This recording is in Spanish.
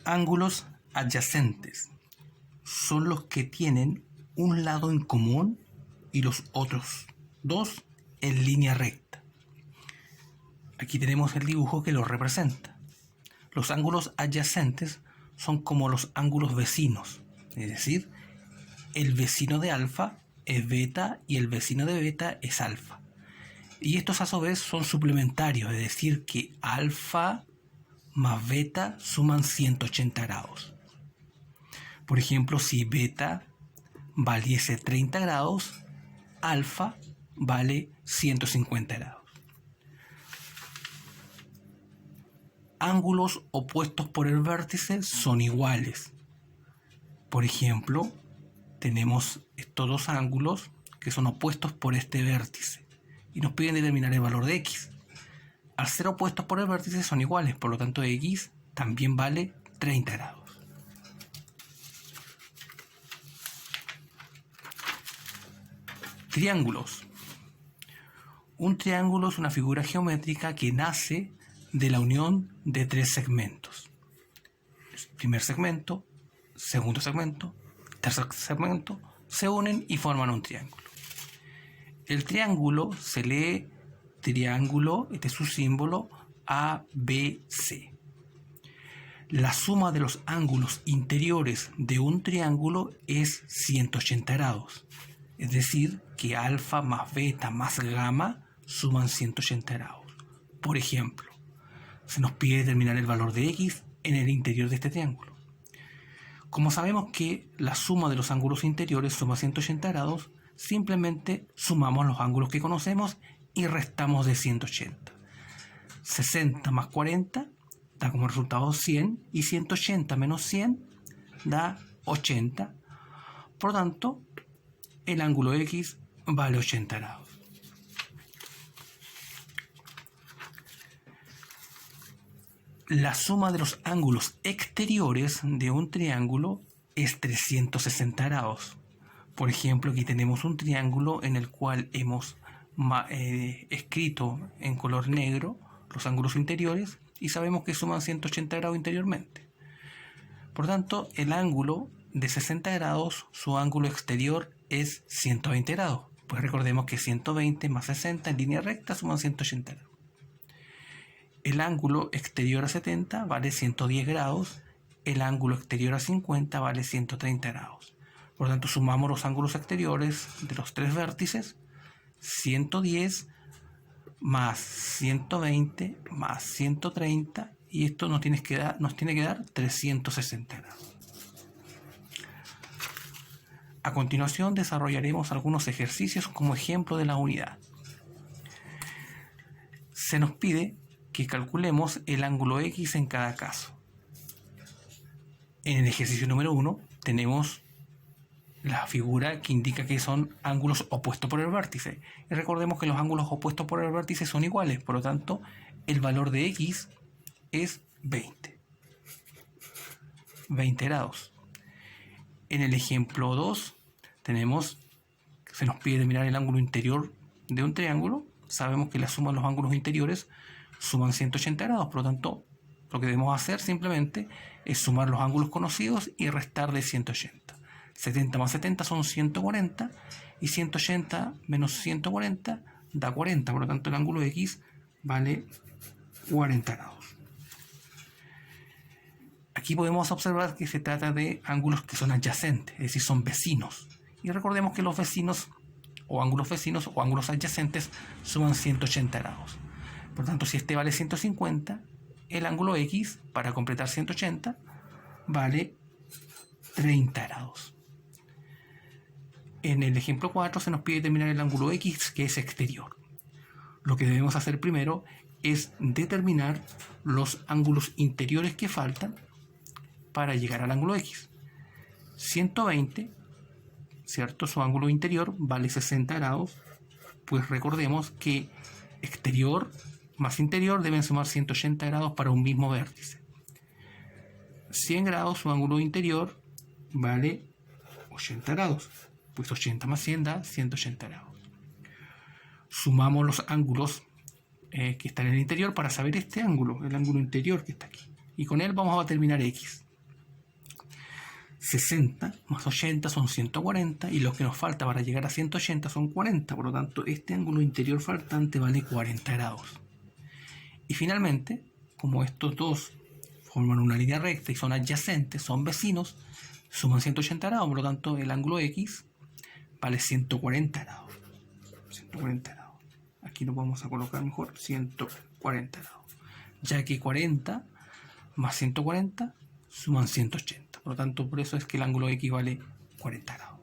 ángulos adyacentes son los que tienen un lado en común y los otros dos en línea recta. Aquí tenemos el dibujo que lo representa. Los ángulos adyacentes son como los ángulos vecinos, es decir, el vecino de alfa es beta y el vecino de beta es alfa. Y estos a su vez son suplementarios, es decir, que alfa más beta suman 180 grados. Por ejemplo, si beta valiese 30 grados, alfa vale 150 grados. Ángulos opuestos por el vértice son iguales. Por ejemplo, tenemos estos dos ángulos que son opuestos por este vértice y nos piden determinar el valor de x. Al ser opuestos por el vértice son iguales, por lo tanto x también vale 30 grados. Triángulos. Un triángulo es una figura geométrica que nace de la unión de tres segmentos. Primer segmento, segundo segmento, tercer segmento se unen y forman un triángulo. El triángulo se lee triángulo, este es su símbolo, ABC. La suma de los ángulos interiores de un triángulo es 180 grados. Es decir, que alfa más beta más gamma suman 180 grados. Por ejemplo, se nos pide determinar el valor de x en el interior de este triángulo. Como sabemos que la suma de los ángulos interiores suma 180 grados, simplemente sumamos los ángulos que conocemos y restamos de 180. 60 más 40 da como resultado 100 y 180 menos 100 da 80. Por lo tanto, el ángulo x vale 80 grados. La suma de los ángulos exteriores de un triángulo es 360 grados. Por ejemplo, aquí tenemos un triángulo en el cual hemos escrito en color negro los ángulos interiores y sabemos que suman 180 grados interiormente. Por tanto, el ángulo de 60 grados, su ángulo exterior es 120 grados. Pues recordemos que 120 más 60 en línea recta suman 180 grados. El ángulo exterior a 70 vale 110 grados, el ángulo exterior a 50 vale 130 grados. Por lo tanto, sumamos los ángulos exteriores de los tres vértices, 110 más 120 más 130, y esto nos tiene que dar 360 grados. A continuación desarrollaremos algunos ejercicios como ejemplo de la unidad. Se nos pide que calculemos el ángulo x en cada caso. En el ejercicio número 1 tenemos la figura que indica que son ángulos opuestos por el vértice. Y recordemos que los ángulos opuestos por el vértice son iguales, por lo tanto, el valor de x es 20 grados. En el ejemplo 2 se nos pide determinar el ángulo interior de un triángulo. Sabemos que la suma de los ángulos interiores suman 180 grados, por lo tanto, lo que debemos hacer simplemente es sumar los ángulos conocidos y restarle 180. 70 más 70 son 140 y 180 menos 140 da 40, por lo tanto el ángulo x vale 40 grados. Aquí podemos observar que se trata de ángulos que son adyacentes, es decir, son vecinos. Y recordemos que los vecinos o ángulos adyacentes suman 180 grados. Por tanto, si este vale 150, el ángulo x, para completar 180, vale 30 grados. En el ejemplo 4 se nos pide determinar el ángulo x, que es exterior. Lo que debemos hacer primero es determinar los ángulos interiores que faltan para llegar al ángulo x. 120, ¿cierto? Su ángulo interior vale 60 grados, pues recordemos que exterior más interior deben sumar 180 grados para un mismo vértice. 100 grados, su ángulo interior vale 80 grados, pues 80 más 100 da 180 grados. Sumamos los ángulos que están en el interior para saber este ángulo, el ángulo interior que está aquí. Y con él vamos a determinar x. 60 más 80 son 140 y lo que nos falta para llegar a 180 son 40. Por lo tanto, este ángulo interior faltante vale 40 grados. Y finalmente, como estos dos forman una línea recta y son adyacentes, son vecinos, suman 180 grados. Por lo tanto, el ángulo X vale 140 grados. 140 grados. Aquí lo vamos a colocar mejor, 140 grados. Ya que 40 más 140 suman 180. Por lo tanto, por eso es que el ángulo X vale 40 grados.